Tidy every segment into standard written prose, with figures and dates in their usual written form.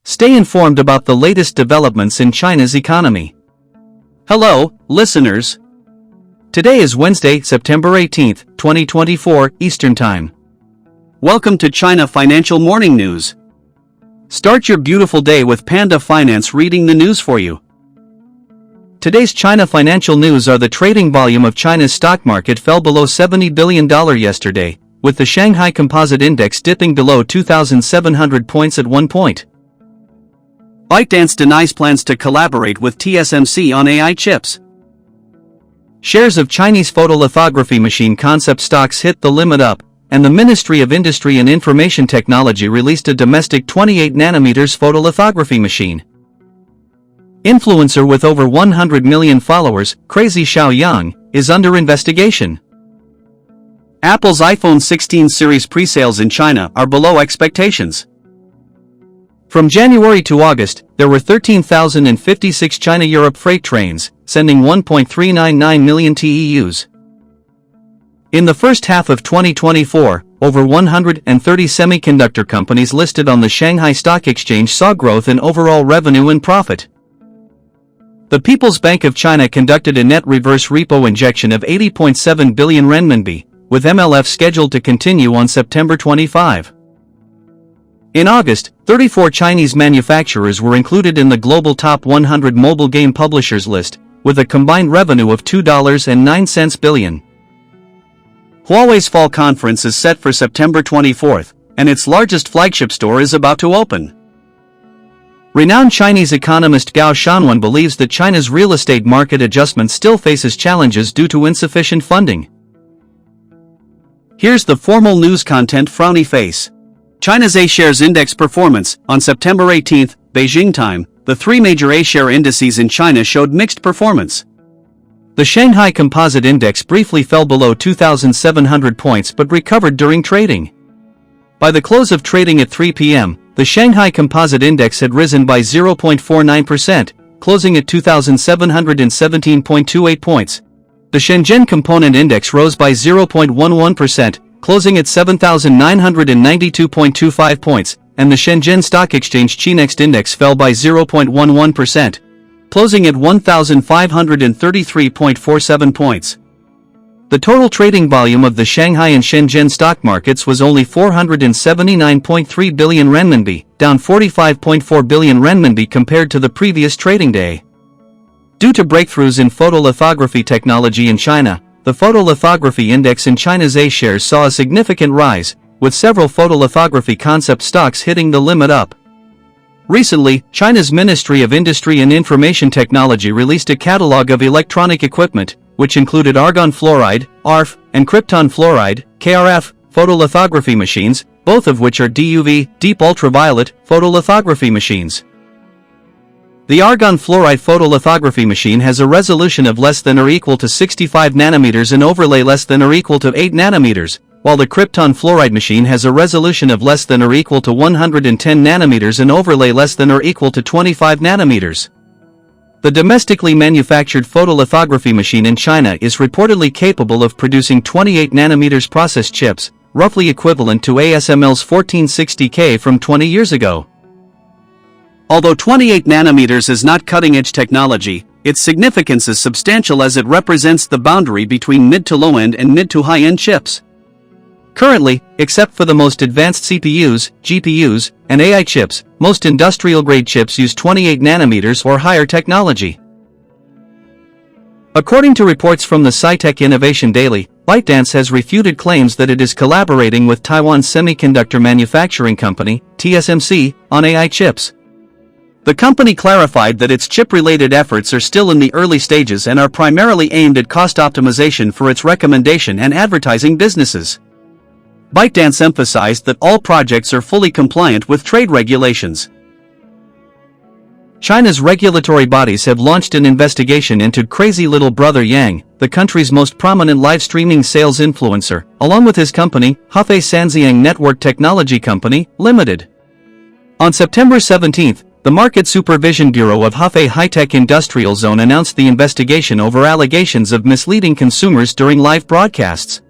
Stay informed about the latest developments in China's economy. Hello, listeners. Today is Wednesday, September 18, 2024, Eastern Time. Welcome to China Financial Morning News. Start your beautiful day with Panda Finance reading the news for you. Today's China financial news are the trading volume of China's stock market fell below $70 billion yesterday, with the Shanghai Composite Index dipping below 2,700 points at one point. ByteDance denies plans to collaborate with TSMC on AI chips. Shares of Chinese photolithography machine concept stocks hit the limit up, and the Ministry of Industry and Information Technology released a domestic 28nm photolithography machine. Influencer with over 100 million followers, Crazy Xiao Yang, is under investigation. Apple's iPhone 16 series pre-sales in China are below expectations. From January to August, there were 13,056 China-Europe freight trains, sending 1.399 million TEUs. In the first half of 2024, over 130 semiconductor companies listed on the Shanghai Stock Exchange saw growth in overall revenue and profit. The People's Bank of China conducted a net reverse repo injection of 80.7 billion renminbi, with MLF scheduled to continue on September 25. In August, 34 Chinese manufacturers were included in the global top 100 mobile game publishers list, with a combined revenue of $2.09 billion. Huawei's fall conference is set for September 24, and its largest flagship store is about to open. Renowned Chinese economist Gao Shanwen believes that China's real estate market adjustment still faces challenges due to insufficient funding. Here's the formal news content frowny face. China's A-shares index performance. On September 18, Beijing time, the three major A-share indices in China showed mixed performance. The Shanghai Composite Index briefly fell below 2,700 points but recovered during trading. By the close of trading at 3 p.m., the Shanghai Composite Index had risen by 0.49%, closing at 2,717.28 points. The Shenzhen Component Index rose by 0.11%, closing at 7,992.25 points, and the Shenzhen Stock Exchange Chi-Next Index fell by 0.11%, closing at 1,533.47 points. The total trading volume of the Shanghai and Shenzhen stock markets was only 479.3 billion renminbi, down 45.4 billion renminbi compared to the previous trading day. Due to breakthroughs in photolithography technology in China, the photolithography index in China's A-shares saw a significant rise, with several photolithography concept stocks hitting the limit up. Recently, China's Ministry of Industry and Information Technology released a catalog of electronic equipment, which included argon fluoride, ARF, and krypton fluoride, KRF, photolithography machines, both of which are DUV, deep ultraviolet, photolithography machines. The argon fluoride photolithography machine has a resolution of less than or equal to 65 nanometers and overlay less than or equal to 8 nanometers, while the krypton fluoride machine has a resolution of less than or equal to 110 nanometers and overlay less than or equal to 25 nanometers. The domestically manufactured photolithography machine in China is reportedly capable of producing 28 nanometers process chips, roughly equivalent to ASML's 1460K from 20 years ago. Although 28 nanometers is not cutting-edge technology, its significance is substantial as it represents the boundary between mid to low-end and mid to high-end chips. Currently, except for the most advanced CPUs, GPUs, and AI chips, most industrial-grade chips use 28 nanometers or higher technology. According to reports from the Sci-Tech Innovation Daily, ByteDance has refuted claims that it is collaborating with Taiwan's semiconductor manufacturing company, TSMC, on AI chips. The company clarified that its chip-related efforts are still in the early stages and are primarily aimed at cost optimization for its recommendation and advertising businesses. ByteDance emphasized that all projects are fully compliant with trade regulations. China's regulatory bodies have launched an investigation into Crazy Little Brother Yang, the country's most prominent live-streaming sales influencer, along with his company, Huawei Sanxiang Network Technology Company, Limited. On September 17, the Market Supervision Bureau of Huawei High-Tech Industrial Zone announced the investigation over allegations of misleading consumers during live broadcasts.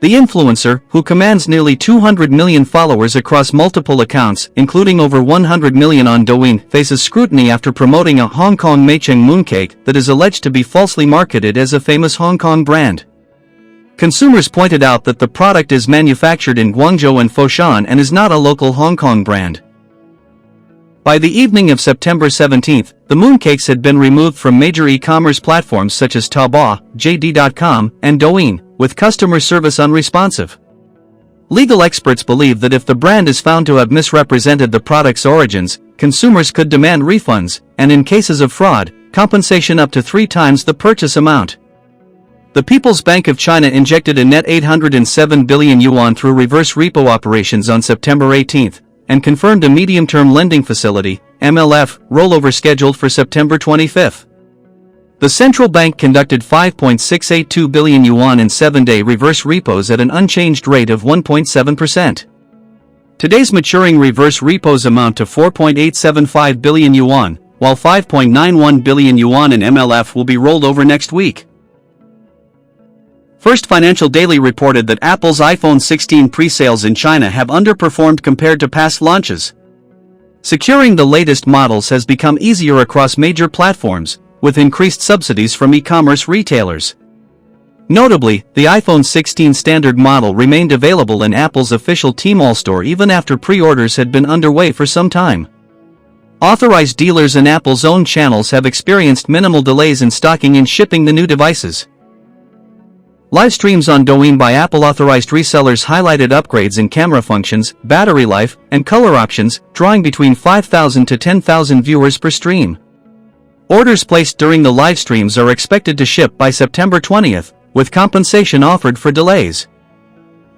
The influencer, who commands nearly 200 million followers across multiple accounts, including over 100 million on Douyin, faces scrutiny after promoting a Hong Kong Meicheng mooncake that is alleged to be falsely marketed as a famous Hong Kong brand. Consumers pointed out that the product is manufactured in Guangzhou and Foshan and is not a local Hong Kong brand. By the evening of September 17, the mooncakes had been removed from major e-commerce platforms such as Taobao, JD.com, and Douyin, with customer service unresponsive. Legal experts believe that if the brand is found to have misrepresented the product's origins, consumers could demand refunds, and in cases of fraud, compensation up to 3 times the purchase amount. The People's Bank of China injected a net 807 billion yuan through reverse repo operations on September 18, and confirmed a medium-term lending facility, MLF, rollover scheduled for September 25. The central bank conducted 5.682 billion yuan in 7-day reverse repos at an unchanged rate of 1.7%. Today's maturing reverse repos amount to 4.875 billion yuan, while 5.91 billion yuan in MLF will be rolled over next week. First Financial Daily reported that Apple's iPhone 16 pre-sales in China have underperformed compared to past launches. Securing the latest models has become easier across major platforms, with increased subsidies from e-commerce retailers. Notably, the iPhone 16 standard model remained available in Apple's official Tmall store even after pre-orders had been underway for some time. Authorized dealers and Apple's own channels have experienced minimal delays in stocking and shipping the new devices. Live streams on Douyin by Apple-authorized resellers highlighted upgrades in camera functions, battery life, and color options, drawing between 5,000 to 10,000 viewers per stream. Orders placed during the live streams are expected to ship by September 20, with compensation offered for delays.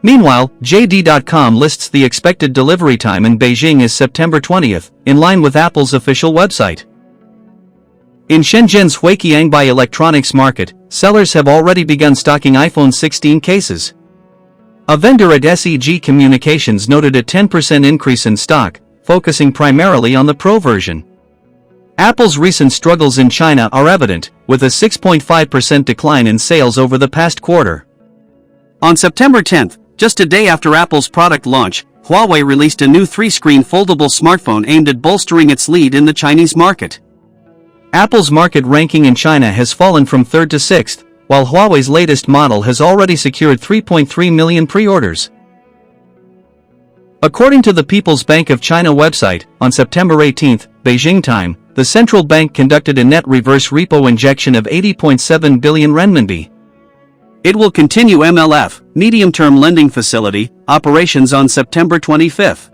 Meanwhile, JD.com lists the expected delivery time in Beijing as September 20, in line with Apple's official website. In Shenzhen's Huiqiangbei electronics market, sellers have already begun stocking iPhone 16 cases. A vendor at SEG Communications noted a 10% increase in stock, focusing primarily on the Pro version. Apple's recent struggles in China are evident, with a 6.5% decline in sales over the past quarter. On September 10, just a day after Apple's product launch, Huawei released a new 3-screen foldable smartphone aimed at bolstering its lead in the Chinese market. Apple's market ranking in China has fallen from 3rd to 6th, while Huawei's latest model has already secured 3.3 million pre-orders. According to the People's Bank of China website, on September 18, Beijing time, the central bank conducted a net reverse repo injection of 80.7 billion renminbi. It will continue MLF, medium-term lending facility, operations on September 25.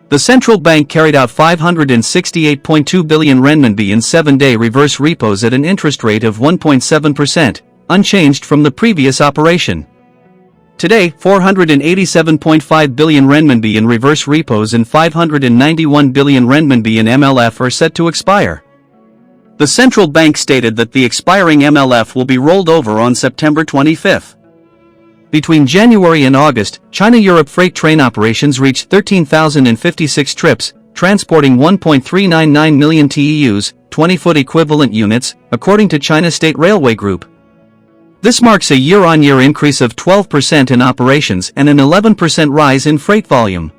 The central bank carried out 568.2 billion renminbi in 7-day reverse repos at an interest rate of 1.7%, unchanged from the previous operation. Today, 487.5 billion renminbi in reverse repos and 591 billion renminbi in MLF are set to expire. The central bank stated that the expiring MLF will be rolled over on September 25. Between January and August, China-Europe freight train operations reached 13,056 trips, transporting 1.399 million TEUs, 20-foot equivalent units, according to China State Railway Group. This marks a year-on-year increase of 12% in operations and an 11% rise in freight volume.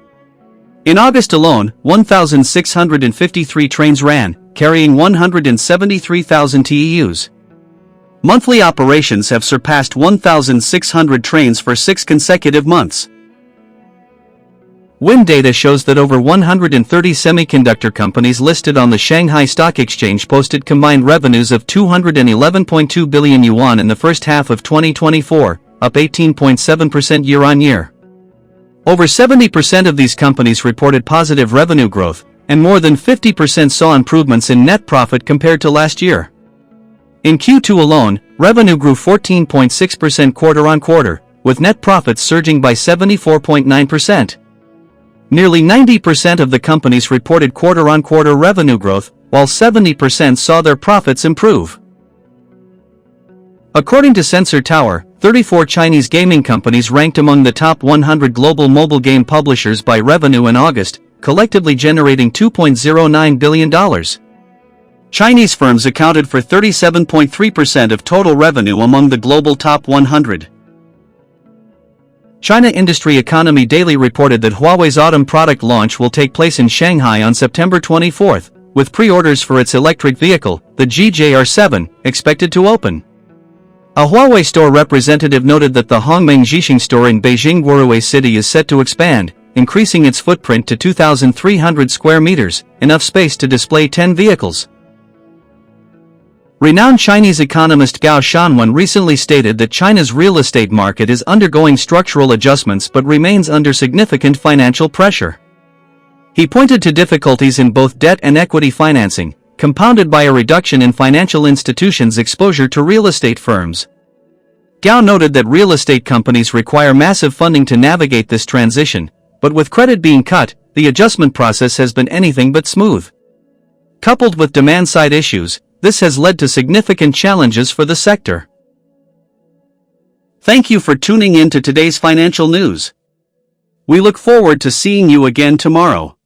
In August alone, 1,653 trains ran, carrying 173,000 TEUs. Monthly operations have surpassed 1,600 trains for 6 consecutive months. Wind data shows that over 130 semiconductor companies listed on the Shanghai Stock Exchange posted combined revenues of 211.2 billion yuan in the first half of 2024, up 18.7% year-on-year. Over 70% of these companies reported positive revenue growth, and more than 50% saw improvements in net profit compared to last year. In Q2 alone, revenue grew 14.6% quarter-on-quarter, with net profits surging by 74.9%. Nearly 90% of the companies reported quarter-on-quarter revenue growth, while 70% saw their profits improve. According to Sensor Tower, 34 Chinese gaming companies ranked among the top 100 global mobile game publishers by revenue in August, collectively generating $2.09 billion. Chinese firms accounted for 37.3% of total revenue among the global top 100. China Industry Economy Daily reported that Huawei's autumn product launch will take place in Shanghai on September 24th, with pre-orders for its electric vehicle, the GJR7, expected to open. A Huawei store representative noted that the Hongmeng Jixing store in Beijing Huawei City is set to expand, increasing its footprint to 2,300 square meters, enough space to display 10 vehicles. Renowned Chinese economist Gao Shanwen recently stated that China's real estate market is undergoing structural adjustments but remains under significant financial pressure. He pointed to difficulties in both debt and equity financing, compounded by a reduction in financial institutions' exposure to real estate firms. Gao noted that real estate companies require massive funding to navigate this transition, but with credit being cut, the adjustment process has been anything but smooth. Coupled with demand-side issues, this has led to significant challenges for the sector. Thank you for tuning in to today's financial news. We look forward to seeing you again tomorrow.